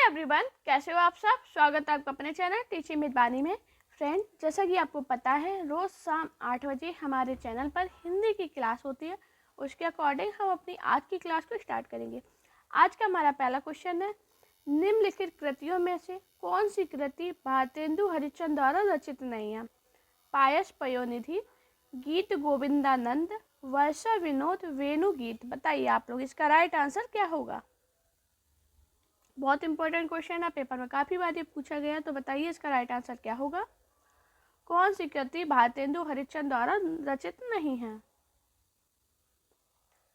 Everyone, कैसे हो आप सब। स्वागत है आपका अपने चैनल टीचिंग विद बानी में। फ्रेंड, जैसा कि आपको पता है, रोज़ शाम 8 बजे हमारे चैनल पर हिंदी की क्लास होती है। उसके अकॉर्डिंग हम अपनी आज की क्लास को स्टार्ट करेंगे। आज का हमारा पहला क्वेश्चन है, निम्नलिखित कृतियों में से कौन सी कृति भारतेंदु हरिश्चंद्र द्वारा रचित नहीं है? पायस पयोनिधि, गीत गोविंदानंद, वर्षा विनोद, वेणु गीत। बताइए आप लोग, इसका राइट आंसर क्या होगा? बहुत इंपॉर्टेंट क्वेश्चन है, पेपर में काफ़ी बार ये पूछा गया, तो बताइए इसका राइट आंसर क्या होगा? कौन सी कृति भारतेंदु हरिश्चंद्र द्वारा रचित नहीं है?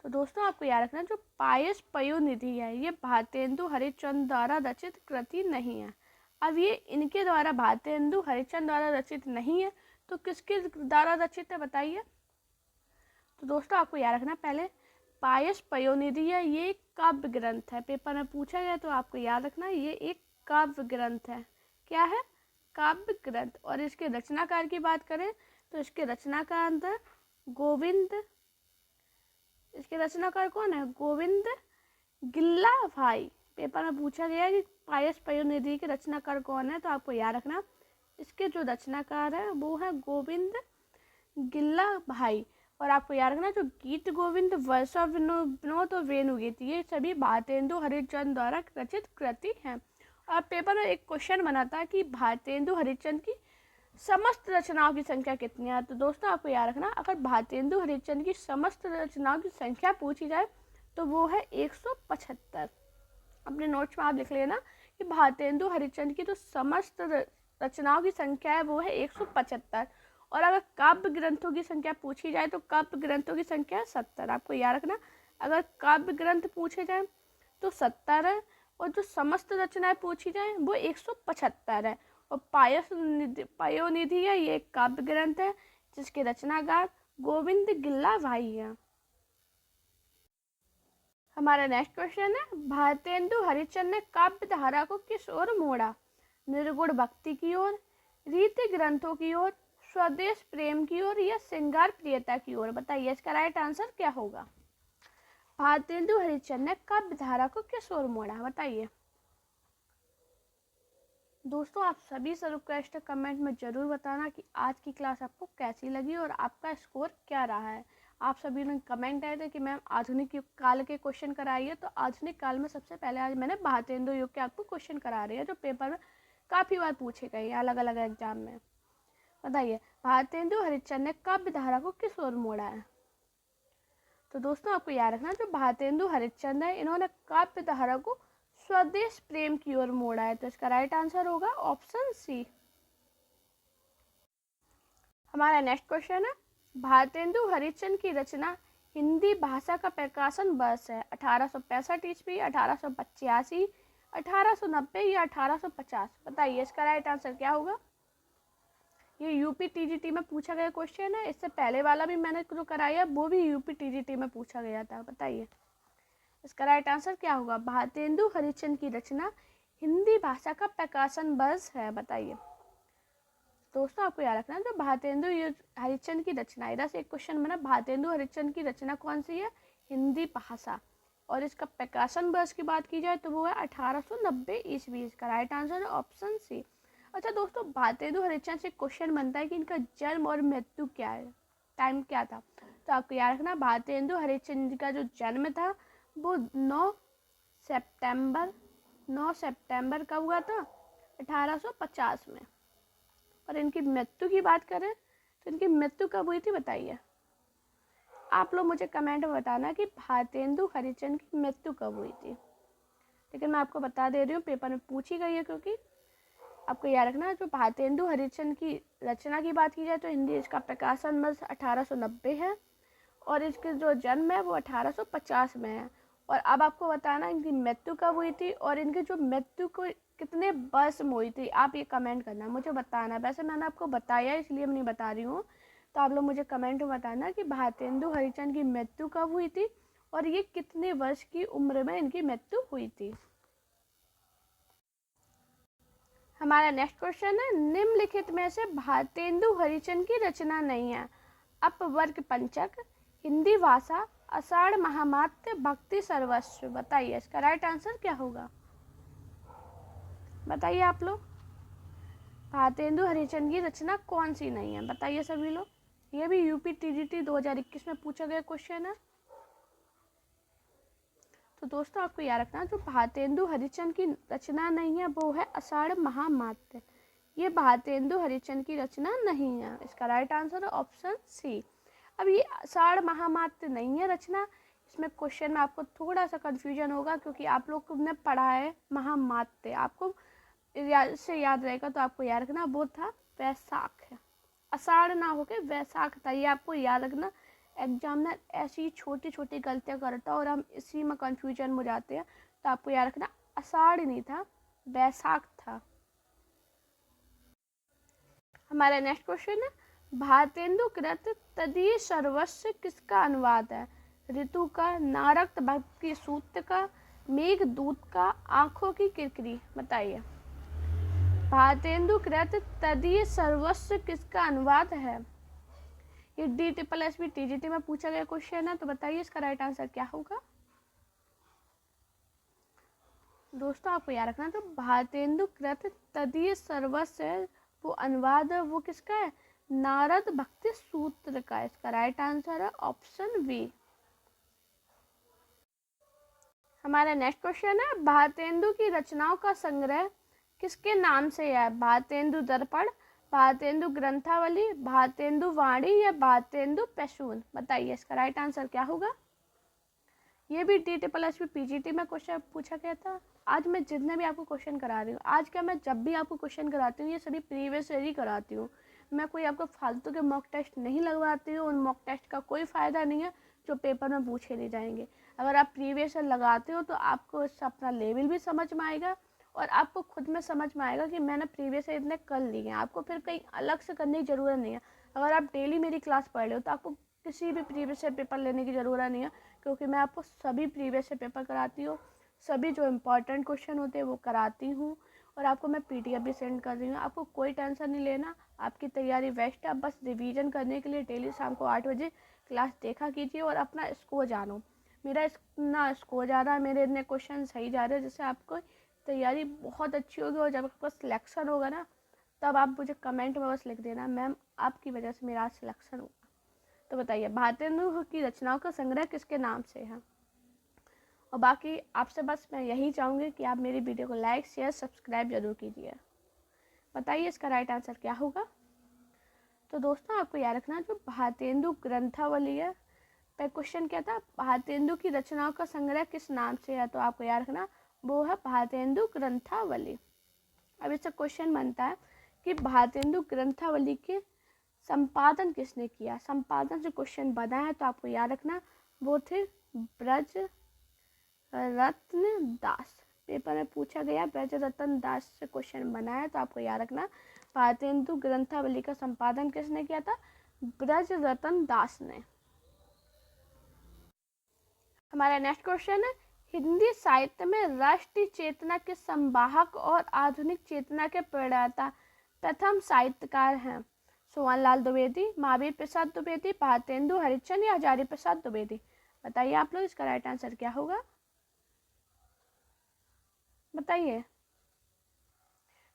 तो दोस्तों, आपको याद रखना, जो पायस पयोनिधि है ये भारतेंदु हरिश्चंद्र द्वारा रचित कृति नहीं है। अब ये इनके द्वारा भारतेंदु हरिश्चंद्र द्वारा रचित नहीं है, तो किसके द्वारा रचित है बताइए? तो दोस्तों, आपको याद रखना, पहले पायस पयोनिधि है, ये एक काव्य ग्रंथ है। पेपर में पूछा गया तो आपको याद रखना, ये एक काव्य ग्रंथ है। क्या है? काव्य ग्रंथ। और इसके रचनाकार की बात करें तो इसके रचनाकार है गोविंद। इसके रचनाकार कौन है? गोविंद गिल्ला भाई। पेपर में पूछा गया कि पायस पयोनिधि के रचनाकार कौन है, तो आपको याद रखना, इसके जो रचनाकार है वो है गोविंद गिल्ला भाई। और आपको याद रखना, जो गीत गोविंद, वर्षा विनोद और वेणु गीत, ये सभी भारतेंदु हरिश्चंद्र द्वारा रचित कृति हैं। और पेपर में एक क्वेश्चन बना था कि भारतेंदु हरिश्चंद्र की समस्त रचनाओं की संख्या कितनी है। तो दोस्तों, आपको याद रखना, अगर भारतेंदु हरिश्चंद्र की समस्त रचनाओं की संख्या पूछी जाए तो वो है 175। अपने नोट्स में आप लिख लेना कि भारतेंदु हरिश्चंद्र की जो समस्त रचनाओं की संख्या है वो है 175। और अगर काव्य ग्रंथों की संख्या पूछी जाए तो काव्य ग्रंथों की संख्या है 70। आपको याद रखना, अगर काव्य ग्रंथ पूछे जाए तो 70 है, और जो समस्त रचनाएं पूछी जाए वो 175 है। और पयोनिधि है, ये एक काव्य ग्रंथ है जिसके रचनाकार गोविंद गिल्ला भाई है। हमारा नेक्स्ट क्वेश्चन है, भारतेंदु हरिश्चंद्र ने काव्य धारा को किस ओर मोड़ा? निर्गुण भक्ति की ओर, रीति ग्रंथों की ओर, स्वदेश प्रेम की ओर, या श्रृंगार प्रियता की ओर? बताइए इसका राइट आंसर क्या होगा? भारतेंदु हरिश्चंद्र ने काव्य धारा को किस ओर मोड़ा? बताइए दोस्तों। आप सभी से रिक्वेस्ट है, कमेंट में जरूर बताना कि आज की क्लास आपको कैसी लगी और आपका स्कोर क्या रहा है। आप सभी ने कमेंट आए थे कि मैम आधुनिक युग काल के क्वेश्चन कराइए, तो आधुनिक काल में सबसे पहले आज मैंने भारतेंदु युग के आपको क्वेश्चन करा रही है, जो पेपर में काफ़ी बार पूछे गए हैं अलग अलग एग्जाम में। बताइए, भारतेंदु हरिश्चंद्र ने काव्य धारा को किस ओर मोड़ा है? तो दोस्तों, आपको याद रखना, जो भारतेंदु हरिश्चंद्र है इन्होंने काव्य धारा को स्वदेश प्रेम की ओर मोड़ा है। तो इसका राइट आंसर होगा ऑप्शन सी। हमारा नेक्स्ट क्वेश्चन है, भारतेंदु हरिश्चंद्र की रचना हिंदी भाषा का प्रकाशन वर्ष है 1865 ईस्वी, 1885, 1890 या 1850? बताइए इसका राइट आंसर क्या होगा? ये यूपी टीजीटी में पूछा गया क्वेश्चन है। इससे पहले वाला भी मैंने जो कराया वो भी यूपी टीजीटी में पूछा गया था। बताइए इसका राइट आंसर क्या होगा? भारतेंदु हरिश्चंद्र की रचना हिंदी भाषा का प्रकाशन वर्ष है। बताइए दोस्तों, आपको याद रखना, जो भारतेंदु हरिश्चंद्र की रचना, इधर से एक क्वेश्चन बना, भारतेंदु हरिश्चंद्र की रचना कौन सी है? हिंदी भाषा। और इसका प्रकाशन वर्ष की बात की जाए तो वो है 1890 ईस्वी। इसका राइट आंसर है ऑप्शन सी। अच्छा दोस्तों, भारतेंदु हरिश्चंद्र से क्वेश्चन बनता है कि इनका जन्म और मृत्यु क्या है, टाइम क्या था। तो आपको याद रखना, भारतेंदु हरिश्चंद्र का जो जन्म था वो 9 सितंबर कब हुआ था? 1850 में। और इनकी मृत्यु की बात करें तो इनकी मृत्यु कब हुई थी? बताइए आप लोग मुझे कमेंट में बताना कि भारतेंदु हरिश्चंद्र की मृत्यु कब हुई थी। लेकिन मैं आपको बता दे रही हूँ, पेपर में पूछी गई है, क्योंकि आपको याद रखना, जो भारतेंदु हरिश्चंद्र की रचना की बात की जाए तो हिंदी इसका प्रकाशन वर्ष 1890 है, और इसके जो जन्म है वो 1850 में है। और अब आपको बताना इनकी मृत्यु कब हुई थी, और इनकी जो मृत्यु को कितने वर्ष में हुई थी, आप ये कमेंट करना, मुझे बताना। वैसे मैंने आपको बताया इसलिए मैं नहीं बता रही हूँ, तो आप लोग मुझे कमेंट में बताना कि भारतेंदु हरिश्चंद्र की मृत्यु कब हुई थी और ये कितने वर्ष की उम्र में इनकी मृत्यु हुई थी। हमारा नेक्स्ट क्वेश्चन है, निम्नलिखित में से भारतेंदु हरिश्चंद्र की रचना नहीं है? अपवर्ग पंचक, हिंदी भाषा, आषाढ़ महामात्य, भक्ति सर्वस्व। बताइए इसका राइट आंसर क्या होगा? बताइए आप लोग, भारतेंदु हरिश्चंद्र की रचना कौन सी नहीं है? बताइए सभी लोग। ये भी यूपी टीजीटी 2021 में पूछा गया क्वेश्चन है। तो दोस्तों आपको याद रखना, जो भारतेंदु हरिश्चंद्र की रचना नहीं है वो है आषाढ़ महामात्य। ये भारतेंदु हरिश्चंद्र की रचना नहीं है। इसका राइट आंसर है ऑप्शन सी। अब ये आषाढ़ महामात्य नहीं है रचना, इसमें क्वेश्चन में आपको थोड़ा सा कंफ्यूजन होगा क्योंकि आप लोग ने पढ़ा है महामात्य, आपको से याद रहेगा। तो आपको याद रखना वो था वैशाख है, आषाढ़ ना होके वैशाख था। ये आपको याद रखना, एग्जामिनर ऐसी छोटी छोटी गलतियां करता है और हम इसी में कंफ्यूजन हो जाते हैं। तो आपको याद रखना आषाढ़ नहीं था, वैशाख था। हमारा नेक्स्ट क्वेश्चन है, भारतेंदु कृत तदीय सर्वस्व किसका अनुवाद है? ऋतु का, नारक्त भक्त के सूत्र का, मेघदूत का, आंखों की किरकिरी। बताइए, भारतेंदु कृत तदीय सर्वस्व किसका अनुवाद है? ये DSSB TGT में पूछा गया क्वेश्चन है। तो बताइए इसका राइट आंसर क्या होगा? दोस्तों आपको याद रखना, तो भारतेंदु कृत तदीय सर्वस्व है वो अनुवाद है, वो किसका है? नारद भक्ति सूत्र का। इसका राइट आंसर है ऑप्शन बी। हमारा नेक्स्ट क्वेश्चन है, भारतेंदु की रचनाओं का संग्रह किसके नाम से है? भारतेंदु दर्पण, भारतेंदु ग्रंथावली, भारतेंदु वाणी या भारतेंदु पैशून। बताइए इसका राइट आंसर क्या होगा? ये भी DSSB PGT में क्वेश्चन पूछा गया था। आज मैं जितने भी आपको क्वेश्चन करा रही हूँ, आज क्या मैं जब भी आपको क्वेश्चन कराती हूँ ये सभी प्रीवियस ईयर ही कराती हूँ। मैं कोई आपको फालतू के मॉक टेस्ट नहीं लगवाती हूँ। उन मॉक टेस्ट का कोई फ़ायदा नहीं है जो पेपर में पूछे नहीं जाएंगे। अगर आप प्रीवियस ईयर लगाते हो तो आपको इससे अपना लेवल भी समझ में आएगा और आपको खुद में समझ में आएगा कि मैंने प्रीवियस ईयर इतने कर लिए हैं। आपको फिर कहीं अलग से करने की ज़रूरत नहीं है। अगर आप डेली मेरी क्लास पढ़ रहे हो तो आपको किसी भी प्रीवियस ईयर पेपर लेने की ज़रूरत नहीं है, क्योंकि मैं आपको सभी प्रीवियस ईयर पेपर कराती हूँ, सभी जो इम्पोर्टेंट क्वेश्चन होते हैं वो कराती हूँ और आपको मैं PDF भी सेंड कर रही हूँ। आपको कोई टेंशन नहीं लेना, आपकी तैयारी बेस्ट है। बस रिवीजन करने के लिए डेली शाम को 8 बजे क्लास देखा कीजिए और अपना स्कोर जानो। मेरा इतना स्कोर जा रहा है, मेरे इतने क्वेश्चन सही जा रहे हैं, जिससे आपको तैयारी बहुत अच्छी होगी। और जब आपका सिलेक्शन होगा ना, तब आप मुझे कमेंट में बस लिख देना, मैम आपकी वजह से मेरा सिलेक्शन हुआ। तो बताइए, भारतेंदु की रचनाओं का संग्रह किसके नाम से है? और बाकी आपसे बस मैं यही चाहूँगी कि आप मेरी वीडियो को लाइक, शेयर, सब्सक्राइब जरूर कीजिए। बताइए इसका राइट आंसर क्या होगा? तो दोस्तों आपको याद रखना, जो भारतेंदु ग्रंथावली है, पर क्वेश्चन क्या था, भारतेंदु की रचनाओं का संग्रह किस नाम से है? तो आपको याद रखना वो है भारतेंदु ग्रंथावली। अब इससे क्वेश्चन बनता है कि भारतेंदु ग्रंथावली के संपादन किसने किया? संपादन से क्वेश्चन बना है तो आपको याद रखना वो थे ब्रज रत्न दास। पेपर में पूछा गया, ब्रज रत्न दास से क्वेश्चन बना है तो आपको याद रखना भारतेंदु ग्रंथावली का संपादन किसने किया था? ब्रज रत्न दास ने। हमारा नेक्स्ट क्वेश्चन है, हिंदी साहित्य में राष्ट्रीय चेतना के संवाहक और आधुनिक चेतना के प्रणेता प्रथम साहित्यकार हैं? सोहनलाल द्विवेदी, महावीर प्रसाद द्विवेदी, भारतेंदु हरिश्चंद्र या हजारी प्रसाद द्विवेदी। बताइए आप लोग इसका राइट आंसर क्या होगा? बताइए,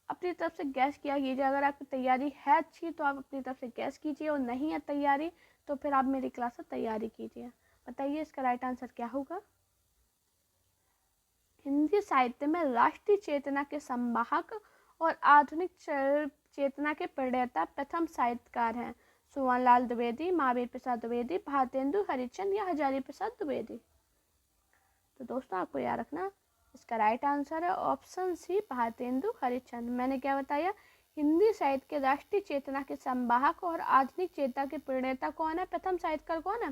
अपनी तरफ से गैस किया कीजिए। अगर आपकी तैयारी है अच्छी तो आप अपनी तरफ से गैस कीजिए, और नहीं है तैयारी तो फिर आप मेरी क्लास से तैयारी कीजिए। बताइए इसका राइट आंसर क्या होगा? हिंदी साहित्य में राष्ट्रीय चेतना के संवाहक और आधुनिक चेतना के प्रणेता प्रथम साहित्यकार हैं? सोहनलाल द्विवेदी, महावीर प्रसाद द्विवेदी, भारतेंदु हरिश्चंद्र या हजारी प्रसाद द्विवेदी। तो दोस्तों आपको याद रखना इसका राइट आंसर है ऑप्शन सी, भारतेंदु हरिश्चंद्र। मैंने क्या बताया? हिंदी साहित्य के राष्ट्रीय चेतना के संवाहक और आधुनिक चेतना के प्रणेता कौन है? प्रथम साहित्यकार कौन है?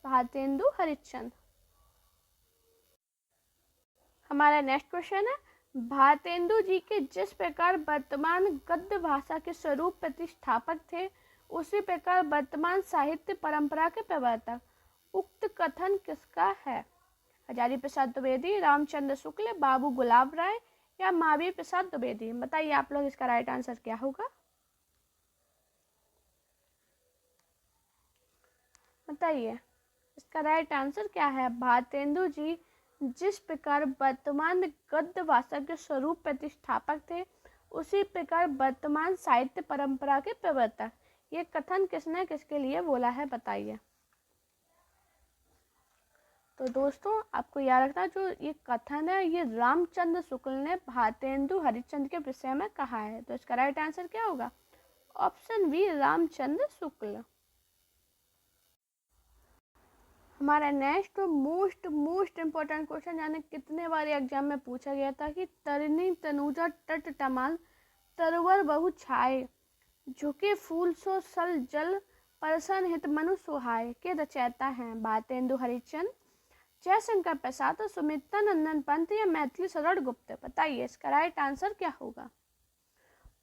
भारतेंदु हरिश्चंद्र। हमारा नेक्स्ट क्वेश्चन है, भारतेंदु जी के जिस प्रकार वर्तमान गद्य भाषा के स्वरूप प्रतिष्ठापक थे, उसी प्रकार वर्तमान साहित्य परंपरा के प्रवर्तक, उक्त कथन किसका है? हजारी प्रसाद द्विवेदी, रामचंद्र शुक्ल, बाबू गुलाब राय या महावीर प्रसाद द्विवेदी। बताइए आप लोग इसका राइट आंसर क्या होगा? बताइए इसका राइट आंसर क्या है? भारतेंदु जी जिस प्रकार वर्तमान में गद्य भाषा के स्वरूप प्रतिष्ठापक थे, उसी प्रकार वर्तमान साहित्य परंपरा के प्रवर्तक। ये कथन किसने किसके लिए बोला है, बताइए। तो दोस्तों आपको याद रखना, जो ये कथन है ये रामचंद्र शुक्ल ने भारतेंदु हरिश्चंद्र के विषय में कहा है। तो इसका राइट आंसर क्या होगा, ऑप्शन बी, रामचंद्र शुक्ल। हमारा नेक्स्ट मोस्ट इम्पोर्टेंट क्वेश्चन, यानी कितने बार एग्जाम में पूछा गया था कि तरनी तनुजा तट तमाल तरवर बहु छाए, झुके फूल सो सल जल परसन हित मनु सुहाए के रचयिता हैं भारतेंदु हरिश्चंद्र, जयशंकर प्रसाद, सुमित्रा नंदन पंत या मैथिली शरण गुप्त। बताइए इसका राइट आंसर क्या होगा।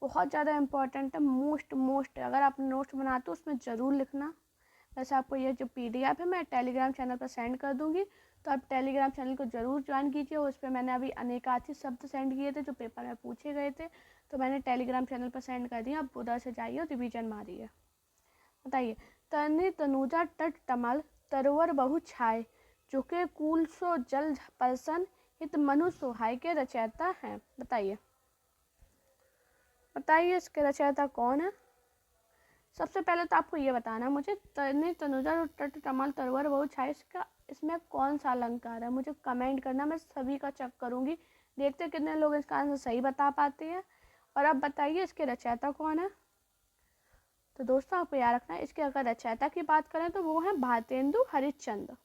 बहुत ज़्यादा इंपॉर्टेंट है, मोस्ट अगर आप नोट्स बनाते हो उसमें ज़रूर लिखना। वैसे आपको ये जो PDF है मैं टेलीग्राम चैनल पर सेंड कर दूंगी, तो आप टेलीग्राम चैनल को ज़रूर ज्वाइन कीजिए। उस पर मैंने अभी अनेकार्थी शब्द सेंड किए थे जो पेपर में पूछे गए थे, तो मैंने टेलीग्राम चैनल पर सेंड कर दिया। आप उधर से जाइए और रिविजन मारिए। बताइए, तरनी तनुजा तट तमल तरवर बहु छाए, झुके कूल सो जल परसन हित मनु सुहाय के रचयिता हैं। बताइए इसके रचयिता कौन है। सबसे पहले तो आपको ये बताना मुझे, तरनी तनुजा तट तमल तरवर बहु छाए, इसमें कौन सा अलंकार है, मुझे कमेंट करना। मैं सभी का चेक करूंगी, देखते कितने लोग इसका आंसर सही बता पाते हैं। और अब बताइए इसके रचयिता कौन है। तो दोस्तों आपको याद रखना है, इसके अगर रचयिता की बात करें तो वो है भारतेंदु हरिश्चंद्र।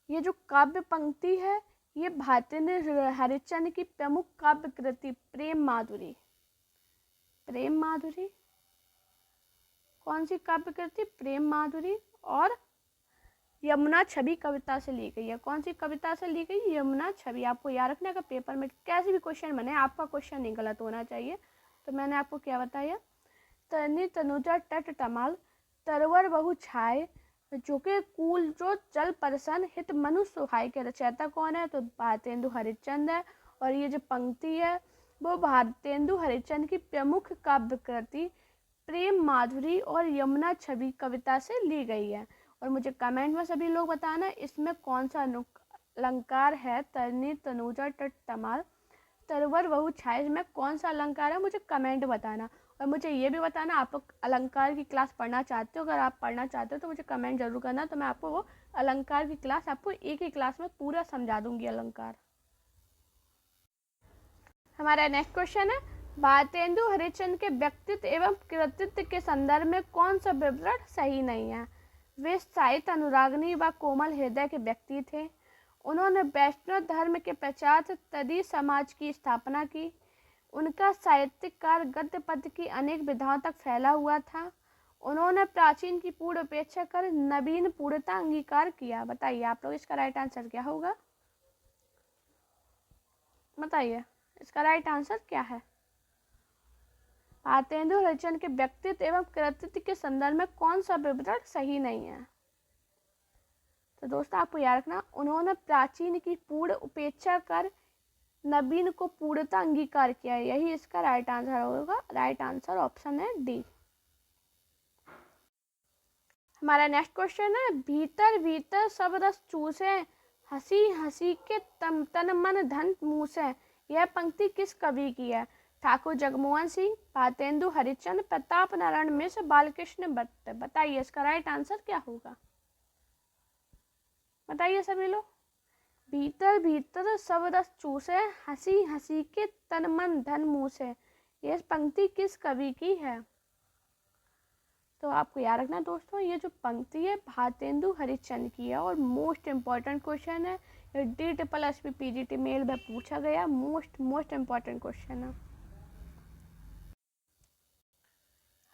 ये जो काव्य पंक्ति है ये भारतेंदु हरिश्चंद्र की प्रमुख काव्य कृति प्रेम माधुरी। कौन सी काव्य कृति, प्रेम माधुरी। और यमुना छवि कविता से ली गई है। कौन सी कविता से ली गई, यमुना छवि। आपको याद रखना, अगर पेपर में कैसे भी क्वेश्चन बने आपका क्वेश्चन नहीं गलत होना चाहिए। तो मैंने आपको क्या बताया, तरनी तनुजा तट तमाल तरवर बहु छाए, झुके कूल जो जल परसन हित मनु सुहाय के रचयिता कौन है, तो भारतेंदु हरिश्चंद्र है। और ये जो पंक्ति है वो भारतेंदु हरिश्चंद्र की प्रमुख काव्य कृति प्रेम माधुरी और यमुना छवि कविता से ली गई है। और मुझे कमेंट में सभी लोग बताना इसमें कौन सा अलंकार है, तरनी तनुजा तट तमाल तरवर बहु छाए में कौन सा अलंकार है, मुझे कमेंट बताना। और मुझे ये भी बताना आप अलंकार की क्लास पढ़ना चाहते हो। अगर आप पढ़ना चाहते हो तो मुझे कमेंट जरूर करना, तो मैं आपको वो अलंकार की क्लास आपको एक ही क्लास में पूरा समझा दूंगी अलंकार। हमारा नेक्स्ट क्वेश्चन है, भारतेंदु हरिश्चंद्र के व्यक्तित्व एवं कृतित्व के संदर्भ में कौन सा विवरण सही नहीं है। वे साहित्य अनुरागनी व कोमल हृदय के व्यक्ति थे। उन्होंने वैष्णव धर्म के पश्चात तदी समाज की स्थापना की। उनका साहित्यिक कार्य गद्य पद्य की अनेक विधाओं तक फैला हुआ था। उन्होंने प्राचीन की पूर्ण उपेक्षा कर नवीन पूर्णता अंगीकार किया। बताइए आप लोग इसका राइट आंसर क्या होगा। बताइए इसका राइट आंसर क्या है। भारतेंदु हरिश्चंद्र के व्यक्तित्व एवं कृतित्व के संदर्भ में कौन सा विवरण सही नहीं है। तो दोस्तों आपको याद रखना, उन्होंने प्राचीन की पूर्ण उपेक्षा कर नवीन को पूर्णता अंगीकार किया, यही इसका राइट आंसर होगा। राइट आंसर ऑप्शन है डी। हमारा नेक्स्ट क्वेश्चन है, भीतर भीतर सब रस चूसे, हंसी हंसी के तन मन धन मूसे। यह पंक्ति किस कवि की है। ठाकुर जगमोहन सिंह, भारतेंदु हरिश्चंद्र, प्रताप नारायण मिश्र, बालकृष्ण भट्ट। बताइए इसका राइट आंसर क्या होगा। बताइए सभी लोग। भीतर भीतर सब रस चूसे, हंसी हंसी के तन मन धन मूसे। यह पंक्ति किस कवि की है। तो आपको याद रखना दोस्तों, ये जो पंक्ति है भारतेंदु हरिश्चंद्र की है। और मोस्ट इम्पॉर्टेंट क्वेश्चन है, ये DSSB PGT मेल में पूछा गया मोस्ट इम्पॉर्टेंट क्वेश्चन है।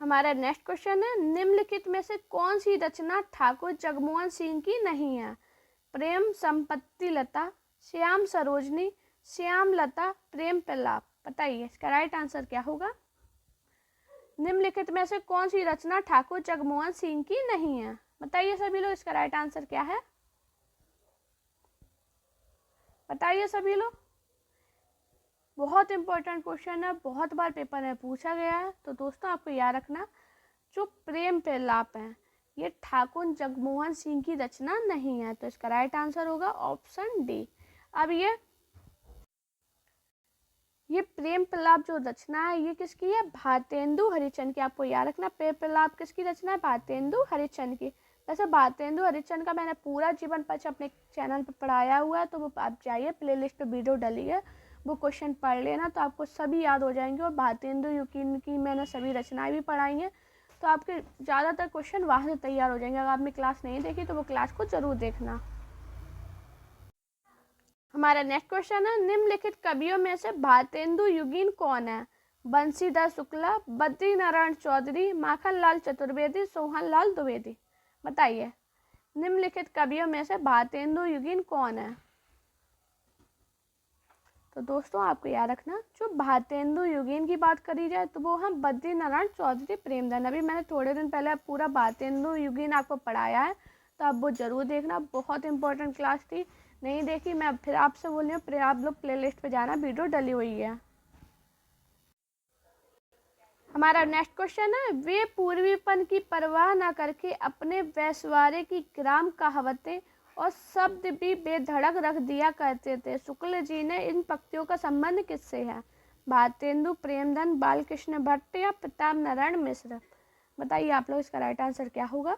हमारा नेक्स्ट क्वेश्चन है, निम्नलिखित में से कौन सी रचना ठाकुर जगमोहन सिंह की नहीं है। प्रेम संपत्ति लता, श्याम सरोजनी, श्याम लता, प्रेम प्रलाप। बताइए इसका राइट आंसर क्या होगा। निम्नलिखित में से कौन सी रचना ठाकुर जगमोहन सिंह की नहीं है। बताइए सभी लोग इसका राइट आंसर क्या है। बताइए सभी लोग। बहुत इंपॉर्टेंट क्वेश्चन है, बहुत बार पेपर में पूछा गया है। तो दोस्तों आपको याद रखना, जो प्रेम प्रलाप है ये ठाकुर जगमोहन सिंह की रचना नहीं है। तो इसका राइट आंसर होगा ऑप्शन डी। अब ये प्रेम प्रलाप जो रचना है ये किसकी है? भारतेंदु हरिश्चंद्र की। आपको याद रखना, प्रेम प्रलाप किसकी रचना है? भारतेंदु हरिश्चंद्र की। वैसे भारतेंदु हरिश्चंद्र का मैंने पूरा जीवन परिचय अपने चैनल पर पढ़ाया हुआ है, तो वो आप जाइए, प्लेलिस्ट पे वीडियो डली है, वो क्वेश्चन पढ़ लेना तो आपको सभी याद हो जाएंगे। और भारतेंदु युकीन की मैंने सभी रचनाएं भी पढ़ाई हैं, तो आपके ज़्यादातर क्वेश्चन वहाँ से तैयार हो जाएंगे। अगर आपने क्लास नहीं देखी तो वो क्लास को ज़रूर देखना। हमारा नेक्स्ट क्वेश्चन है, निम्नलिखित कवियों में से भारतेंदु युगीन कौन है? बंशीधर शुक्ला, बद्री नारायण चौधरी, माखन लाल चतुर्वेदी, सोहन लाल द्विवेदी। बताइए, निम्नलिखित कवियों में से भारतेंदु युगीन कौन है? तो दोस्तों आपको याद रखना, जो भारतेंदु युगीन की बात करी जाए तो वो हम बद्री नारायण चौधरी प्रेमधन। अभी मैंने थोड़े दिन पहले पूरा भारतेंदु युगीन आपको पढ़ाया है, तो आप वो जरूर देखना, बहुत इंपॉर्टेंट क्लास थी। नहीं देखी, मैं फिर आपसे बोल रही हूँ, आप लोग प्लेलिस्ट पे जाना, वीडियो डली हुई है। हमारा नेक्स्ट क्वेश्चन है, वे पूर्वीपन की परवाह न करके अपने वैश्वारे की ग्राम कहावतें और शब्द भी बेधड़क रख दिया करते थे। शुक्ल जी ने इन पंक्तियों का संबंध किससे है? भारतेंदु, प्रेमधन, बालकृष्ण भट्ट या प्रताप नारायण मिश्र। बताइए आप लोग, इसका राइट आंसर क्या होगा?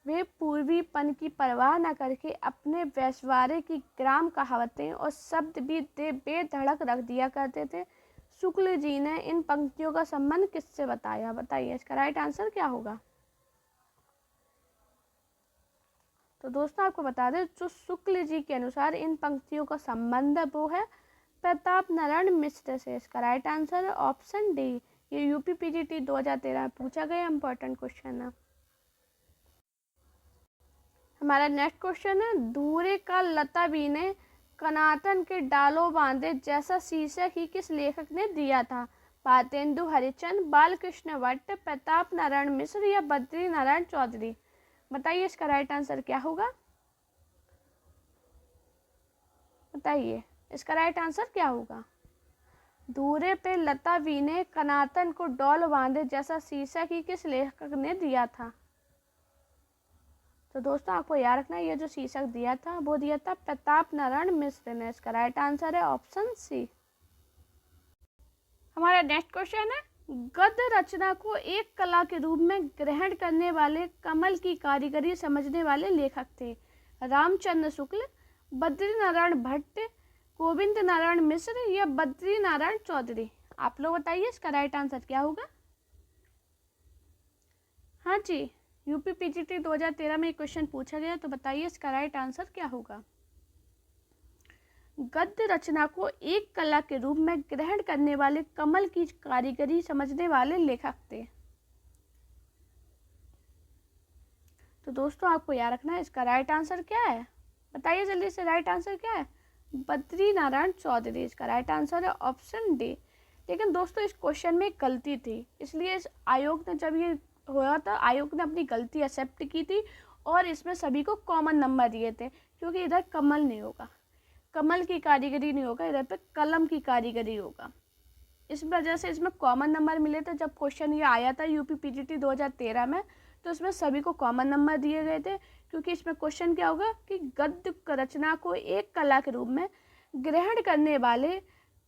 वे पूर्वीपन की परवाह न करके अपने वैश्वारे की ग्राम कहावतें और शब्द भी बेधड़क रख दिया करते थे। शुक्ल जी ने इन पंक्तियों का संबंध किससे बताया? बताइए, इसका राइट आंसर क्या होगा? तो दोस्तों आपको बता दें, जो शुक्ल जी के अनुसार इन पंक्तियों का संबंध है वो है प्रताप नारायण मिश्र से। इसका राइट आंसर है ऑप्शन डी। ये यूपी पीजीटी 2013 में पूछा गया इंपॉर्टेंट क्वेश्चन है। हमारा नेक्स्ट क्वेश्चन है, धूरे का लता बीने कनातन के डालों बांधे जैसा शीर्षक ही किस लेखक ने दिया था? भारतेंदु हरिश्चंद्र, बालकृष्ण भट्ट, प्रताप नारायण मिश्र या बद्री नारायण चौधरी। बताइए, इसका राइट आंसर क्या होगा? बताइए, इसका राइट आंसर क्या होगा? धूरे पे लता बीने कनातन को डोल बांधे जैसा शीर्षक ही किस लेखक ने दिया था? तो दोस्तों आपको याद रखना, ये जो शीर्षक दिया था वो दिया था प्रताप नारायण मिश्र ने। इसका राइट आंसर है ऑप्शन सी। हमारा नेक्स्ट क्वेश्चन है, गद्य रचना को एक कला के रूप में ग्रहण करने वाले कमल की कारीगरी समझने वाले लेखक थे? रामचंद्र शुक्ल, बद्री नारायण भट्ट, गोविंद नारायण मिश्र या बद्री नारायण चौधरी। आप लोग बताइए, इसका राइट आंसर क्या होगा? हाँ जी, यूपी पीजीटी 2013 में क्वेश्चन पूछा गया, तो बताइए इसका राइट आंसर क्या होगा? गद्य रचना को एक कला के रूप में ग्रहण करने वाले कमल की कारीगरी समझने वाले लेखक थे। तो दोस्तों आपको याद रखना है, इसका राइट आंसर क्या है? बताइए जल्दी से, राइट आंसर क्या है? बद्री नारायण चौधरी। इसका राइट आंसर है ऑप्शन डी। लेकिन दोस्तों इस क्वेश्चन में एक गलती थी, इसलिए इस आयोग ने, जब ये हुआ था, आयोग ने अपनी गलती एक्सेप्ट की थी और इसमें सभी को कॉमन नंबर दिए थे, क्योंकि इधर कमल नहीं होगा, कमल की कारीगरी नहीं होगा, इधर पे कलम की कारीगरी होगा। इस वजह से इसमें कॉमन नंबर मिले थे। जब क्वेश्चन ये आया था यूपी पीजीटी 2013 में, तो इसमें सभी को कॉमन नंबर दिए गए थे, क्योंकि इसमें क्वेश्चन क्या होगा कि गद्य रचना को एक कला के रूप में ग्रहण करने वाले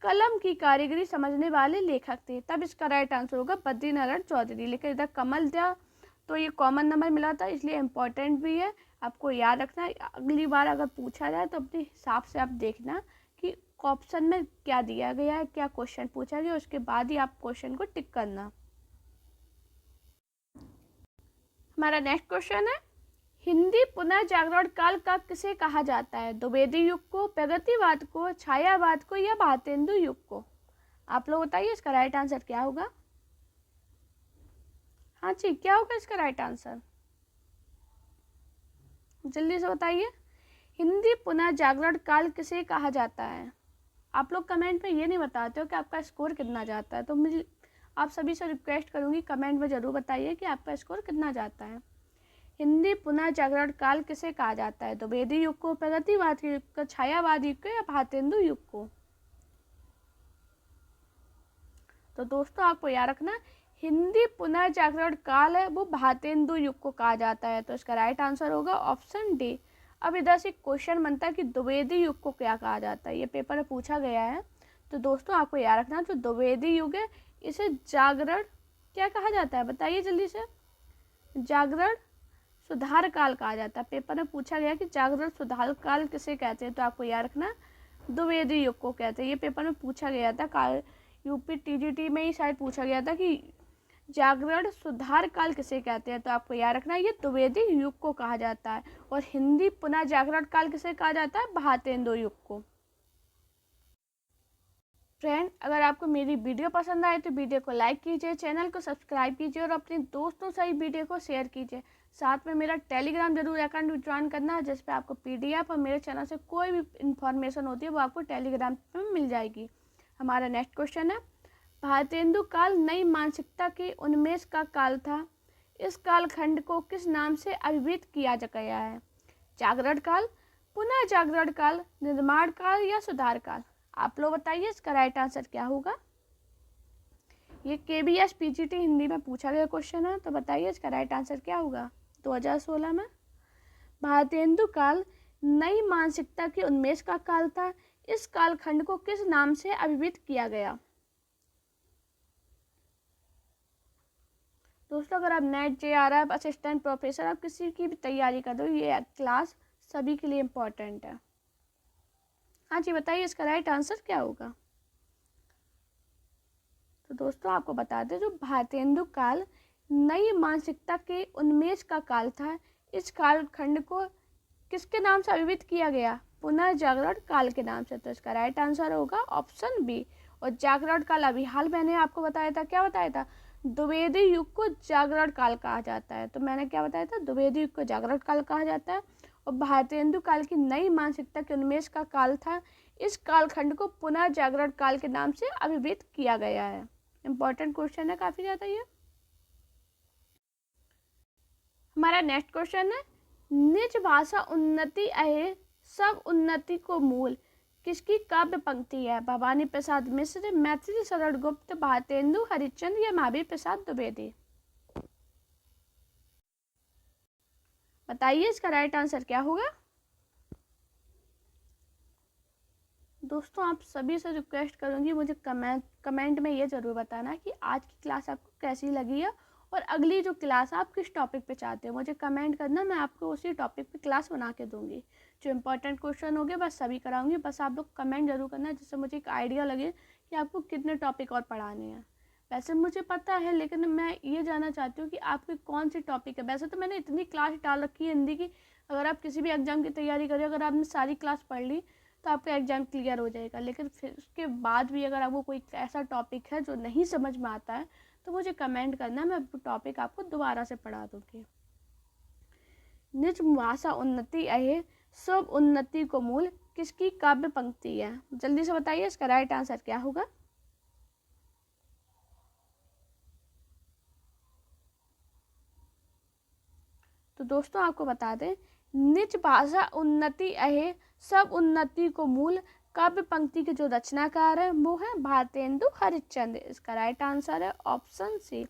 कलम की कारीगरी समझने वाले लेखक थे। तब इसका राइट आंसर होगा बद्री नारायण चौधरी। लेकिन इधर कमल दिया तो ये कॉमन नंबर मिला था, इसलिए इम्पोर्टेंट भी है, आपको याद रखना। अगली बार अगर पूछा जाए तो अपने हिसाब से आप देखना कि ऑप्शन में क्या दिया गया है, क्या क्वेश्चन पूछा गया, उसके बाद ही आप क्वेश्चन को टिक करना। हमारा नेक्स्ट क्वेश्चन है, हिंदी पुनः जागरण काल का किसे कहा जाता है? द्विवेदी युग को, प्रगतिवाद को, छायावाद को या भारतेंदु युग को? आप लोग बताइए, इसका राइट आंसर क्या होगा? हाँ जी, क्या होगा इसका राइट आंसर? जल्दी से बताइए, हिंदी पुनः जागरण काल किसे कहा जाता है? आप लोग कमेंट में ये नहीं बताते हो कि आपका स्कोर कितना जाता है, तो मुझे आप सभी से रिक्वेस्ट करूंगी, कमेंट में ज़रूर बताइए कि आपका स्कोर कितना जाता है। हिंदी पुनः जागरण काल किसे कहा जाता है? द्विवेदी युग को, प्रगतिवाद युग को, छायावाद युग को या भारतेंदु युग को? तो दोस्तों आपको याद रखना, हिंदी पुनर्जागरण काल है वो भारतेंदु युग को कहा जाता है। तो इसका राइट आंसर होगा ऑप्शन डी। अब इधर से क्वेश्चन बनता है कि द्विवेदी युग को क्या कहा जाता है, ये पेपर में पूछा गया है। तो दोस्तों आपको याद रखना, जो द्विवेदी युग है इसे जागरण क्या कहा जाता है, बताइए जल्दी से। जागरण सुधार काल कहा जाता है। पेपर में पूछा गया कि जागरण सुधार काल किसे कहते हैं, तो आपको याद रखना द्विवेदी युग को कहते हैं। ये पेपर में पूछा गया था, काल यूपी टीजीटी में ही शायद पूछा गया था कि जागरण सुधार काल किसे कहते हैं। तो आपको याद रखना ये द्विवेदी युग को कहा जाता है। और हिंदी पुनः जागरण काल किसे कहा जाता है, भारतेंदु युग को। फ्रेंड, अगर आपको मेरी वीडियो पसंद आए तो वीडियो को लाइक कीजिए, चैनल को सब्सक्राइब कीजिए और अपने दोस्तों से ही वीडियो को शेयर कीजिए। साथ में मेरा टेलीग्राम जरूर अकाउंट ज्वाइन करना है, जिस पे आपको पीडीएफ और मेरे चैनल से कोई भी इंफॉर्मेशन होती है वो आपको टेलीग्राम में मिल जाएगी। हमारा नेक्स्ट क्वेश्चन है, भारतेंदु काल नई मानसिकता के उन्मेष का काल था। इस कालखंड को किस नाम से अभिहित किया गया है? जागरण काल, पुनः जागरण काल, निर्माण काल या सुधार काल? आप लोग बताइए इसका राइट आंसर क्या होगा। ये केबीएस पीजीटी हिंदी में पूछा गया क्वेश्चन है, तो बताइए इसका राइट आंसर क्या होगा 2016 में। भारतेंदु काल नई मानसिकता के उन्मेष का काल था। इस कालखंड को किस नाम से अभिहित किया गया? दोस्तों, अगर आप नेट जेआरएफ असिस्टेंट प्रोफेसर आप किसी की भी तैयारी कर दो, ये क्लास सभी के लिए इम्पोर्टेंट है। हाँ जी, बताइए इसका राइट आंसर क्या होगा। तो दोस्तों आपको बता दें, जो भारतेंदु काल नई मानसिकता के उन्मेष का काल था, इस कालखंड को किसके नाम से अभिहित किया गया? पुनर्जागरण काल के नाम से। तो इसका राइट आंसर होगा ऑप्शन बी। और जागरण काल अभी हाल मैंने आपको बताया था, क्या बताया था, द्विवेदी युग को जागरण काल कहा जाता है। तो मैंने क्या बताया था, द्विवेदी युग को जागरण काल कहा जाता है। और भारतेंदु काल की नई मानसिकता के उन्मेष का काल था। इस कालखंड को पुनर्जागरण काल के नाम से अभिहित किया गया है। इंपॉर्टेंट क्वेश्चन है काफी ज्यादा ये। हमारा नेक्स्ट क्वेश्चन है, निज भाषा उन्नति अहे सब उन्नति को मूल किसकी काव्य पंक्ति है? भवानी प्रसाद मिश्र, मैथिली शरण गुप्त, भारतेंदु हरिश्चंद्र या महावीर प्रसाद द्विवेदी? बताइए इसका राइट आंसर क्या होगा। दोस्तों आप सभी से रिक्वेस्ट करूंगी, मुझे कमेंट में ये ज़रूर बताना कि आज की क्लास आपको कैसी लगी है और अगली जो क्लास आप किस टॉपिक पे चाहते हो, मुझे कमेंट करना। मैं आपको उसी टॉपिक पे क्लास बना के दूंगी। जो इंपॉर्टेंट क्वेश्चन होंगे बस सभी कराऊंगी, बस आप लोग कमेंट जरूर करना, जिससे मुझे एक आइडिया लगे कि आपको कितने टॉपिक और पढ़ाने हैं। वैसे मुझे पता है, लेकिन मैं ये जानना चाहती हूँ कि आपके कौन सी टॉपिक है। वैसे तो मैंने इतनी क्लास डाल रखी है हिंदी की, अगर आप किसी भी एग्जाम की तैयारी करें, अगर आपने सारी क्लास पढ़ ली तो आपका एग्ज़ाम क्लियर हो जाएगा। लेकिन फिर उसके बाद भी अगर आपको कोई ऐसा टॉपिक है जो नहीं समझ में आता है तो मुझे कमेंट करना, मैं टॉपिक आपको दोबारा से पढ़ा दूँगी। निज भाषा उन्नति अहे सब उन्नति को मूल किसकी काव्य पंक्ति है? जल्दी से बताइए इसका राइट आंसर क्या होगा। तो दोस्तों आपको बता दें, निज भाषा उन्नति अहे सब उन्नति को मूल काव्य पंक्ति के जो रचनाकार है वो है भारतेंदु हरिश्चंद्र। इसका राइट आंसर है ऑप्शन सी।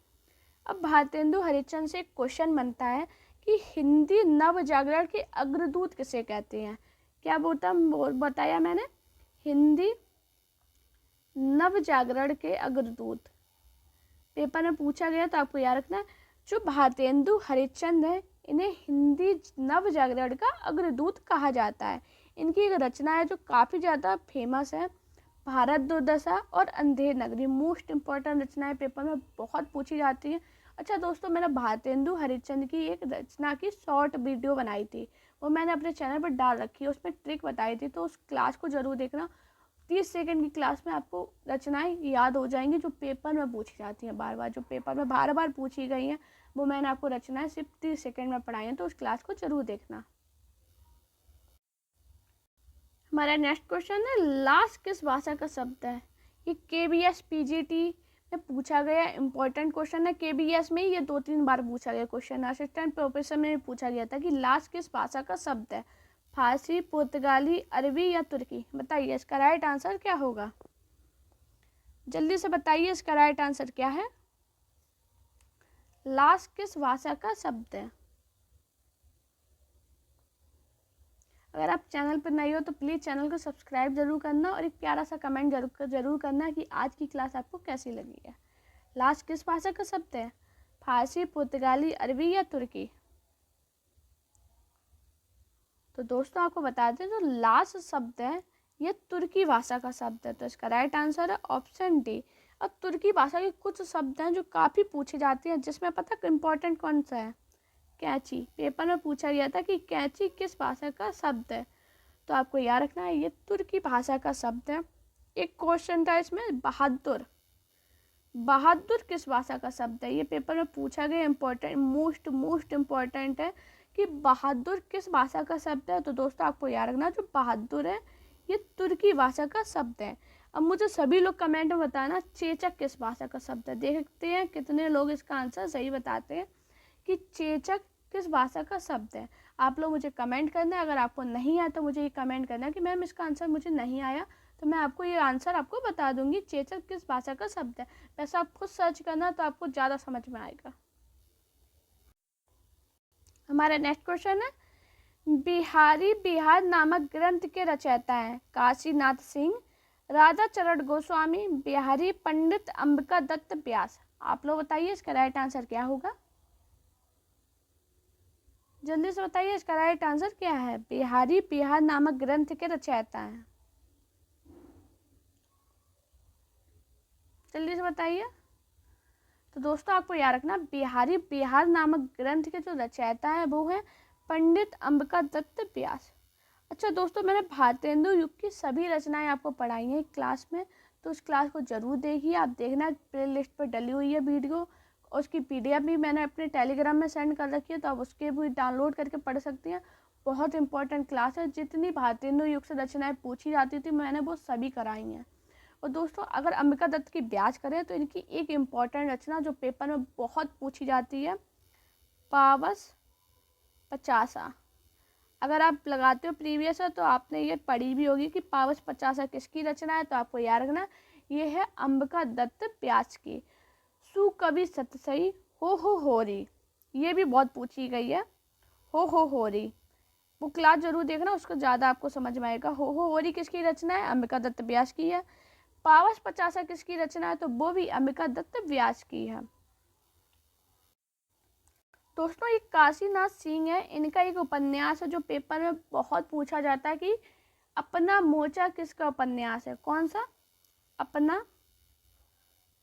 अब भारतेंदु हरिश्चंद्र से एक क्वेश्चन बनता है कि हिंदी नव जागरण के अग्रदूत किसे कहते हैं? क्या बताया मैंने, हिंदी नव जागरण के अग्रदूत। पेपर में पूछा गया, तो आपको याद रखना जो भारतेंदु हरिश्चंद्र है इन्हें हिंदी नव जागरण का अग्रदूत कहा जाता है। इनकी एक रचना है जो काफ़ी ज़्यादा फेमस है, भारत दुर्दशा और अंधेर नगरी। मोस्ट इम्पॉर्टेंट रचनाएं पेपर में बहुत पूछी जाती हैं। अच्छा दोस्तों, मैंने भारतेंदु हरिश्चंद्र की एक रचना की शॉर्ट वीडियो बनाई थी, वो मैंने अपने चैनल पर डाल रखी है, उसमें ट्रिक बताई थी, तो उस क्लास को ज़रूर देखना। 30 सेकंड की क्लास में आपको रचनाएं याद हो जाएंगी जो पेपर में पूछी जाती हैं बार बार, जो पेपर में बार बार पूछी गई हैं, वो मैंने आपको रचनाएं सिर्फ 30 सेकंड में पढ़ाई हैं, तो उस क्लास को जरूर देखना। हमारा नेक्स्ट क्वेश्चन है, लाश किस भाषा का शब्द है? ये केबीएस पीजीटी में पूछा गया इंपॉर्टेंट क्वेश्चन है। केबीएस में ये 2-3 बार पूछा गया क्वेश्चन, असिस्टेंट प्रोफेसर में भी पूछा गया था कि लाश किस भाषा का शब्द है? फारसी, पुर्तगाली, अरबी या तुर्की? बताइए इसका राइट आंसर क्या होगा। जल्दी से बताइए इसका राइट आंसर क्या है। लाश किस भाषा का शब्द है? अगर आप चैनल पर नए हो तो प्लीज़ चैनल को सब्सक्राइब जरूर करना और एक प्यारा सा कमेंट जरूर करना कि आज की क्लास आपको कैसी लगी है। लाश किस भाषा का शब्द है? फारसी, पुर्तगाली, अरबी या तुर्की? तो दोस्तों आपको बता दें जो लाश शब्द है ये तुर्की भाषा का शब्द है, तो इसका राइट आंसर है ऑप्शन डी। अब तुर्की भाषा के कुछ शब्द हैं जो काफ़ी पूछे जाते हैं, जिसमें पता इम्पोर्टेंट कौन सा है? कैंची। पेपर में पूछा गया था कि कैंची किस भाषा का शब्द है, तो आपको याद रखना है ये तुर्की भाषा का शब्द है। एक क्वेश्चन था इसमें बहादुर। बहादुर किस भाषा का शब्द है? ये पेपर में पूछा गया, इम्पोर्टेंट, मोस्ट इम्पोर्टेंट है कि बहादुर किस भाषा का शब्द है। तो दोस्तों आपको याद रखना जो बहादुर है ये तुर्की भाषा का शब्द है। अब मुझे सभी लोग कमेंट में बताना चेचक किस भाषा का शब्द है। देखते हैं कितने लोग इसका आंसर सही बताते हैं कि चेचक किस भाषा का शब्द है। आप लोग मुझे कमेंट करना है, अगर आपको नहीं आया तो मुझे ये कमेंट करना है कि मैम इसका आंसर मुझे नहीं आया, तो मैं आपको ये आंसर आपको बता दूंगी चेचक किस भाषा का शब्द है। वैसे आप खुद सर्च करना तो आपको ज़्यादा समझ में आएगा। हमारा नेक्स्ट क्वेश्चन है बिहारी बिहार नामक ग्रंथ के रचयिता हैं काशीनाथ सिंह, राधा चरण गोस्वामी, बिहारी पंडित अंबिका दत्त व्यास। आप लोग बताइए इसका राइट आंसर क्या होगा? जल्दी से बताइए इसका राइट आंसर क्या है? बिहारी बिहार नामक ग्रंथ के रचयिता हैं, जल्दी से बताइए। तो दोस्तों आपको याद रखना बिहारी बिहार नामक ग्रंथ के जो रचयिता है वो है पंडित अंबिका दत्त व्यास। अच्छा दोस्तों, मैंने भारतेंदु युग की सभी रचनाएं आपको पढ़ाई हैं क्लास में, तो उस क्लास को जरूर देखिए। आप देखना प्लेलिस्ट पर डली हुई है वीडियो, उसकी PDF भी मैंने अपने टेलीग्राम में सेंड कर रखी है, तो आप उसके भी डाउनलोड करके पढ़ सकती हैं। बहुत इंपॉर्टेंट क्लास है, जितनी भारतेंदु युग से रचनाएं पूछी जाती थी मैंने वो सभी कराई हैं। और दोस्तों अगर अंबिका दत्त की ब्याज करें तो इनकी एक इम्पॉर्टेंट रचना जो पेपर में बहुत पूछी जाती है पावस पचासा। अगर आप लगाते हो प्रीवियस है तो आपने ये पढ़ी भी होगी कि पावस पचासा किसकी रचना है, तो आपको याद रखना ये है अंबिका दत्त व्यास की। सुकवि सतसई हो रही, ये भी बहुत पूछी गई है। हो रही वो क्लास जरूर देखना, उसको ज़्यादा आपको समझ में आएगा। हो रही किसकी रचना है? अंबिका दत्त व्यास की है। पावस पचासा किसकी रचना है? तो वो भी अंबिका दत्त व्यास की है। दोस्तों ये काशीनाथ सिंह है, इनका एक उपन्यास है जो पेपर में बहुत पूछा जाता है कि अपना मोर्चा किसका उपन्यास है? कौन सा? अपना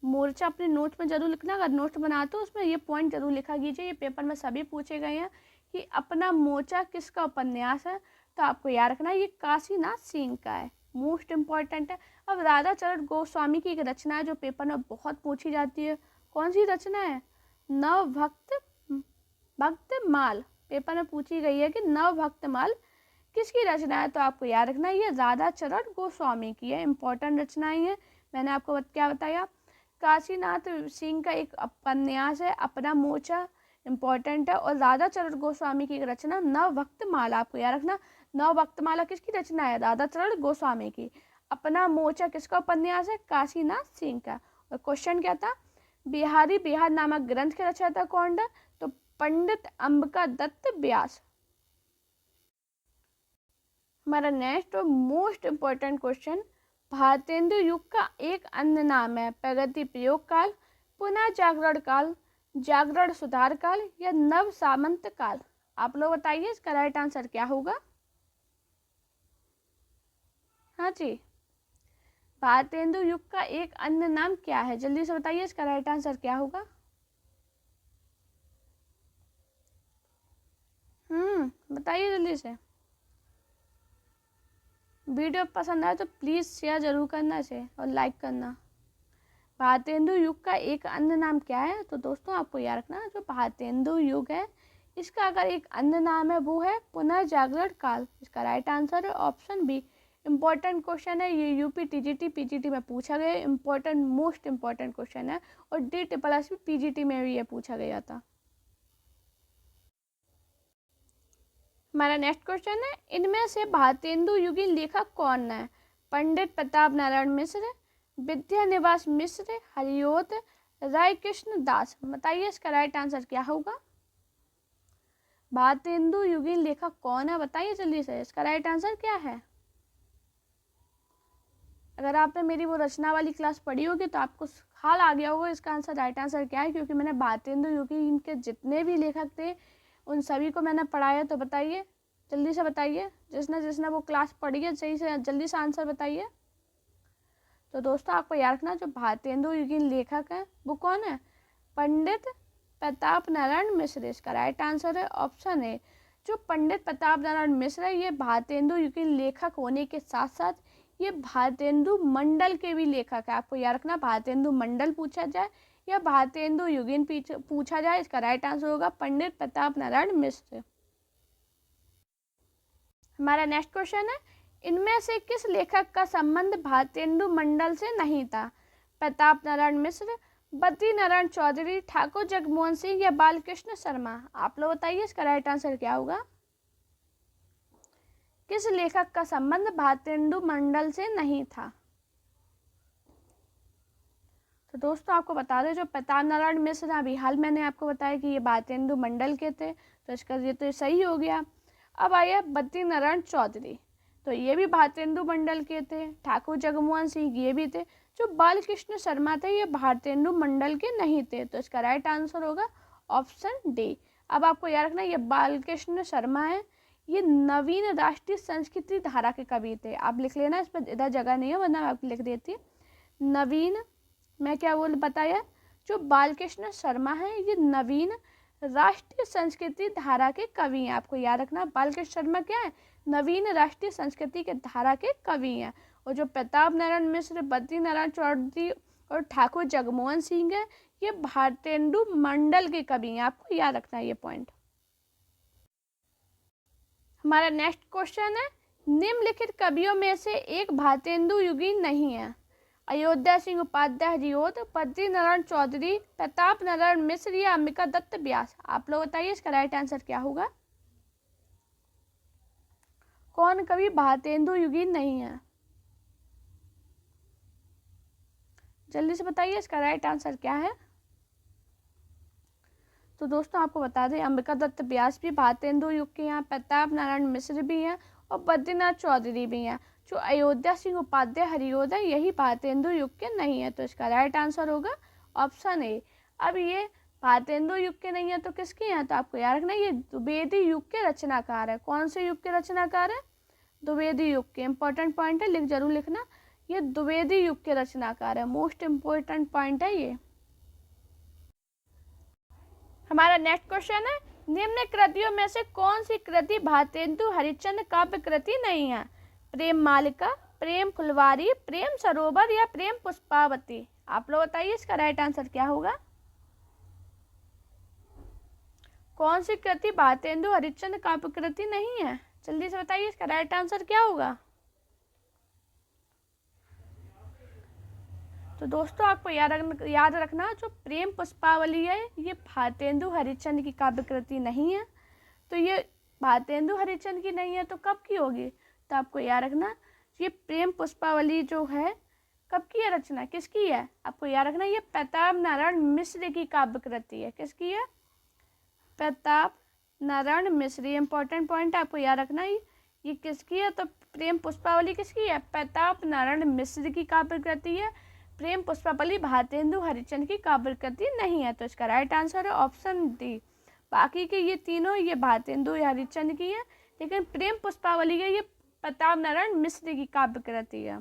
मोर्चा। अपने नोट में जरूर लिखना, अगर नोट बनाते हो उसमें ये पॉइंट जरूर लिखा कीजिए। ये पेपर में सभी पूछे गए हैं कि अपना मोर्चा किसका उपन्यास है, तो आपको याद रखना ये काशीनाथ सिंह का है, मोस्ट इम्पॉर्टेंट है। अब राधा चरण गोस्वामी की एक रचना है जो पेपर में बहुत पूछी जाती है, कौन सी रचना है? नव भक्त माल। पेपर में पूछी गई है कि नव भक्त माल किसकी रचना है, तो आपको याद रखना ये राधा चरण गोस्वामी की है। इंपॉर्टेंट रचनाएं हैं, मैंने आपको क्या बताया? काशीनाथ सिंह का एक उपन्यास है अपना मोर्चा, इम्पॉर्टेंट है। और राधा चरण गोस्वामी की एक रचना नव भक्त माला, आपको याद रखना नव भक्त माला किसकी रचना है? राधा चरण गोस्वामी की। अपना मोर्चा किसका उपन्यास है? काशीनाथ सिंह का। और क्वेश्चन क्या था? बिहारी बिहार नामक ग्रंथ के रचयिता कौन है? तो पंडित अंबिका दत्त व्यास। हमारा नेक्स्ट और मोस्ट इम्पोर्टेंट क्वेश्चन, भारतेंदु युग का एक अन्य नाम है प्रगति प्रयोग काल, पुनः जागरण काल, जागरण सुधार काल या नव सामंत काल। आप लोग बताइए इसका राइट आंसर क्या होगा? हाँ जी, भारतेंदु युग का एक अन्य नाम क्या है? जल्दी से बताइए इसका राइट आंसर क्या होगा? बताइए जल्दी से। वीडियो पसंद आए तो प्लीज़ शेयर जरूर करना इसे और लाइक करना। भारतेंदु युग का एक अन्य नाम क्या है? तो दोस्तों आपको याद रखना जो भारतेंदु युग है इसका अगर एक अन्य नाम है वो है पुनर्जागरण काल। इसका राइट आंसर है ऑप्शन बी। इम्पोर्टेंट क्वेश्चन है ये, यूपी टीजीटी पीजीटी में पूछा गया, इम्पोर्टेंट मोस्ट इम्पोर्टेंट क्वेश्चन है। और DSSS भी पीजीटी में भी ये पूछा गया था। हमारा नेक्स्ट क्वेश्चन है इनमें से भारतेंदु युगीन लेखक कौन है? पंडित प्रताप नारायण मिश्र, विद्यानिवास मिश्र, हरिओत, राय कृष्ण दास। बताइए इसका राइट आंसर क्या होगा। भारतेंदु युगीन लेखक कौन है, बताइए जल्दी से, इसका राइट आंसर क्या है। अगर आपने मेरी वो रचना वाली क्लास पढ़ी होगी तो आपको ख्याल आ गया होगा इसका आंसर, राइट आंसर क्या है, क्योंकि मैंने भारतेंदु युगीन के जितने भी लेखक थे उन सभी को मैंने पढ़ाया। तो बताइए जल्दी से, बताइए जिसने वो क्लास पढ़ी है सही से जल्दी से आंसर बताइए। तो दोस्तों आपको याद रखना जो भारतेंदु युगीन लेखक हैं वो कौन है, पंडित प्रताप नारायण मिश्र। इसका राइट आंसर है ऑप्शन ए। जो पंडित प्रताप नारायण मिश्र है ये भारतेंदु युगीन लेखक होने के साथ साथ ये भारतेंदु मंडल के भी लेखक है। आपको याद रखना भारतेंदु मंडल पूछा जाए या भारतेंदु युगीन पूछा जाए, इसका राइट आंसर होगा पंडित प्रताप नारायण मिश्र। हमारा नेक्स्ट क्वेश्चन है, इनमें से किस लेखक का संबंध भारतेंदु मंडल से नहीं था। प्रताप नारायण मिश्र, बद्री नारायण चौधरी, ठाकुर जगमोहन सिंह या बालकृष्ण शर्मा। आप लोग बताइए इसका राइट आंसर क्या होगा। किस लेखक का संबंध भारतेंदु मंडल से नहीं था। तो दोस्तों आपको बता दें जो प्रताप नारायण मिश्र अभी हाल मैंने आपको बताया कि ये भारतेंदु मंडल के थे, तो इसका ये तो सही हो गया। अब आइए बद्री नारायण चौधरी, तो ये भी भारतेंदु मंडल के थे। ठाकुर जगमोहन सिंह ये भी थे। जो बालकृष्ण शर्मा थे ये भारतेंदु मंडल के नहीं थे, तो इसका राइट आंसर होगा ऑप्शन डी। अब आपको याद रखना ये बालकृष्ण शर्मा है, ये नवीन राष्ट्रीय संस्कृति धारा के कवि थे। आप लिख लेना, इस पर इधर जगह नहीं है वरना आप लिख देती। नवीन, मैं क्या बोल बताया, जो बालकृष्ण शर्मा है ये नवीन राष्ट्रीय संस्कृति धारा के कवि हैं। आपको याद रखना बालकृष्ण शर्मा क्या है, नवीन राष्ट्रीय संस्कृति के धारा के कवि हैं। और जो प्रताप नारायण मिश्र, बद्री नारायण चौधरी और ठाकुर जगमोहन सिंह है ये भारतेंदु मंडल के कवि हैं। आपको याद रखना ये पॉइंट। हमारा नेक्स्ट क्वेश्चन है, निम्नलिखित कवियों में से एक भारतेंदु युगीन नहीं है। अयोध्या सिंह उपाध्याय हरिओद, बद्री नारायण चौधरी, प्रताप नारायण मिश्र या अंबिका दत्त व्यास। आप लोग बताइए इसका राइट आंसर क्या होगा। कौन कवि भारतेंदु युगीन नहीं है, जल्दी से बताइए इसका राइट आंसर क्या है। तो दोस्तों आपको बता दें अंबिका दत्त व्यास भी भारतेंदु युग के हैं, प्रताप नारायण मिश्र भी हैं और बद्रीनाथ चौधरी भी हैं। जो अयोध्या सिंह उपाध्याय हरिओद है यही भारतेंदु युग के नहीं है, तो इसका राइट आंसर होगा ऑप्शन ए। अब ये भारतेंदु युग के नहीं है तो किसके हैं, तो आपको याद रखना ये द्विवेदी युग के रचनाकार है। कौन से युग के रचनाकार है, द्विवेदी युग के। इंपॉर्टेंट पॉइंट है, जरूर लिखना, ये द्विवेदी युग के रचनाकार है, मोस्ट इंपॉर्टेंट पॉइंट है ये। हमारा नेक्स्ट क्वेश्चन है, निम्न कृतियों में से कौन सी कृति भारतेंदु हरिश्चंद्र काव्य कृति नहीं है। प्रेम मालिका, प्रेम फुलवारी, प्रेम सरोवर या प्रेम पुष्पावती। आप लोग बताइए इसका राइट आंसर क्या होगा। कौन सी कृति भारतेंदु हरिश्चंद्र काव्य कृति नहीं है, जल्दी से बताइए इसका राइट आंसर क्या होगा। तो दोस्तों आपको याद रखना जो प्रेम पुष्पावली है ये भारतेंदु हरिश्चंद्र की काव्य कृति नहीं है। तो ये भारतेंदु हरिश्चंद्र की नहीं है तो कब की होगी, तो आपको याद रखना ये प्रेम पुष्पावली जो है कब की है रचना, किसकी है। आपको याद रखना ये प्रताप नारायण मिश्र की काव्य कृति है। किसकी है, प्रताप नारायण मिश्र। इंपॉर्टेंट पॉइंट आपको याद रखना ये किसकी है, तो प्रेम पुष्पावली किसकी है, प्रताप नारायण मिश्र की काव्य कृति है। प्रेम पुष्पावली भारतेंदु हरिश्चंद्र की काव्य कृति नहीं है, तो इसका राइट आंसर है ऑप्शन डी। बाकी के ये तीनों ये भारतेंदु हरिश्चंद्र की है, लेकिन प्रेम पुष्पावली है ये प्रताप नारायण मिश्र की काव्य कृति है।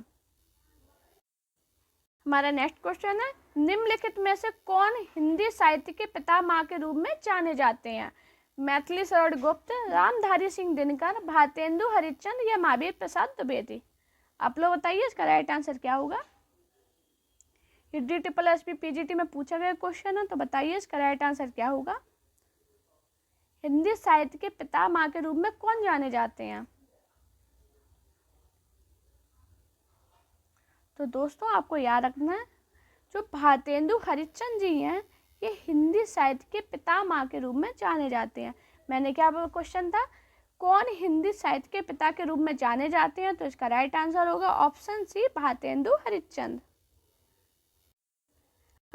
हमारा नेक्स्ट क्वेश्चन है, निम्नलिखित में से कौन हिंदी साहित्य के पितामह के रूप में जाने जाते हैं। मैथिली शरण गुप्त, रामधारी सिंह दिनकर, भारतेंदु हरिश्चंद्र या महावीर प्रसाद द्विवेदी। आप लोग बताइए इसका राइट आंसर क्या होगा। ये DSSB PGT में पूछा गया क्वेश्चन है, तो बताइए इसका राइट आंसर क्या होगा। हिंदी साहित्य के पितामह के रूप में कौन जाने जाते हैं। तो दोस्तों आपको याद रखना है जो भारतेंदु हरिश्चंद्र जी हैं ये हिंदी साहित्य के पितामह के रूप में जाने जाते हैं। मैंने क्या क्वेश्चन था, कौन हिंदी साहित्य के पिता के रूप में जाने जाते हैं, तो इसका राइट आंसर होगा ऑप्शन सी भारतेंदु हरिश्चंद्र।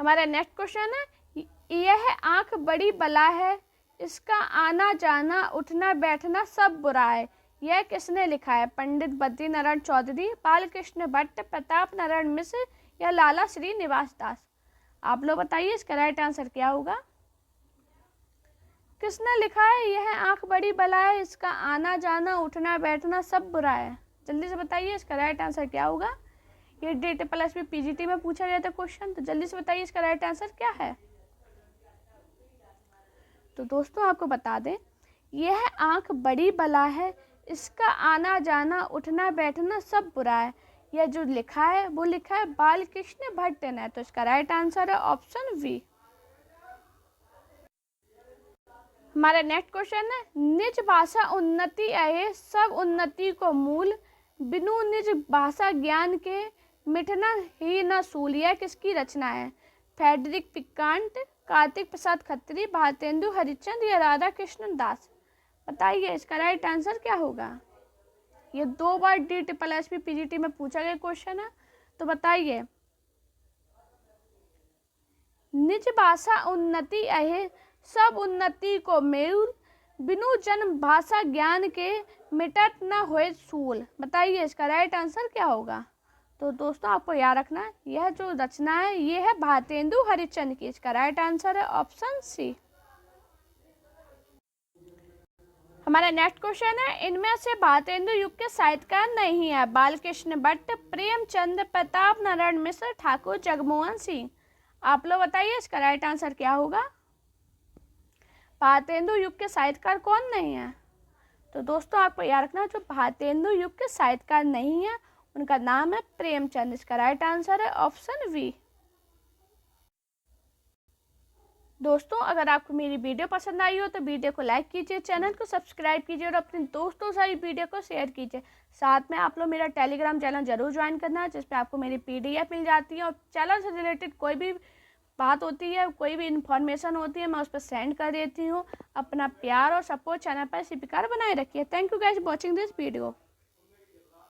हमारा नेक्स्ट क्वेश्चन है, यह आंख बड़ी बला है, इसका आना जाना उठना बैठना सब बुरा है। यह किसने लिखा है? पंडित बद्री नारायण चौधरी, बालकृष्ण भट्ट, प्रताप नारायण मिश्र या लाला श्रीनिवास दास। आप लोग बताइए इसका राइट आंसर क्या होगा। किसने लिखा है यह आंख बड़ी बला है, इसका आना जाना उठना बैठना सब बुरा है? जल्दी से बताइए इसका राइट आंसर क्या होगा। ये DSSB PGT में पूछा गया था क्वेश्चन, तो जल्दी से बताइए इसका राइट आंसर क्या है। तो दोस्तों आपको बता दें, यह आंख बड़ी बला है, इसका आना जाना उठना बैठना सब बुरा है। यह जो लिखा है वो लिखा है बालकृष्ण भट्ट ने। तो इसका राइट आंसर है ऑप्शन बी। हमारा नेक्स्ट क्वेश्चन है, निज भाषा उन्नति आहे सब उन्नति को मूल, बिनु निज भाषा ज्ञान के मिटना ही न सूल। यह किसकी रचना है? फ्रेडरिक पिकांट, कार्तिक प्रसाद खत्री, भारतेंदु हरिश्चंद्र या राधा कृष्ण दास। बताइए इसका राइट आंसर क्या होगा। ये 2 बार DSSB PGT में पूछा गया क्वेश्चन है, तो बताइए। निज भाषा उन्नति आहे सब उन्नति को मूल, बिनु जन भाषा ज्ञान के मिटत न होए सूल। बताइए इसका राइट आंसर क्या होगा। तो दोस्तों आपको याद रखना है, यह जो रचना है ये है भारतेंदु हरिश्चंद्र की। इसका राइट आंसर है ऑप्शन सी। हमारा नेक्स्ट क्वेश्चन है, इनमें से भारतेंदु युग के साहित्यकार नहीं है? बालकृष्ण भट्ट, प्रेमचंद, प्रताप नारायण मिश्र, ठाकुर जगमोहन सिंह। आप लोग बताइए इसका राइट आंसर क्या होगा। भारतेंदु युग के साहित्यकार कौन नहीं है? तो दोस्तों आपको याद रखना, जो भारतेंदु युग के साहित्यकार नहीं है उनका नाम है प्रेमचंद। इसका राइट आंसर है ऑप्शन बी। दोस्तों अगर आपको मेरी वीडियो पसंद आई हो तो वीडियो को लाइक कीजिए, चैनल को सब्सक्राइब कीजिए और अपने दोस्तों से वीडियो को शेयर कीजिए। साथ में आप लोग मेरा टेलीग्राम चैनल जरूर ज्वाइन करना, जिस पे आपको मेरी PDF मिल जाती है और चैनल से रिलेटेड कोई भी बात होती है, कोई भी इन्फॉर्मेशन होती है, मैं उस पर सेंड कर देती हूँ। अपना प्यार और सपोर्ट चैनल पर इसी प्रकार बनाए रखिए। Thank you guys watching this video.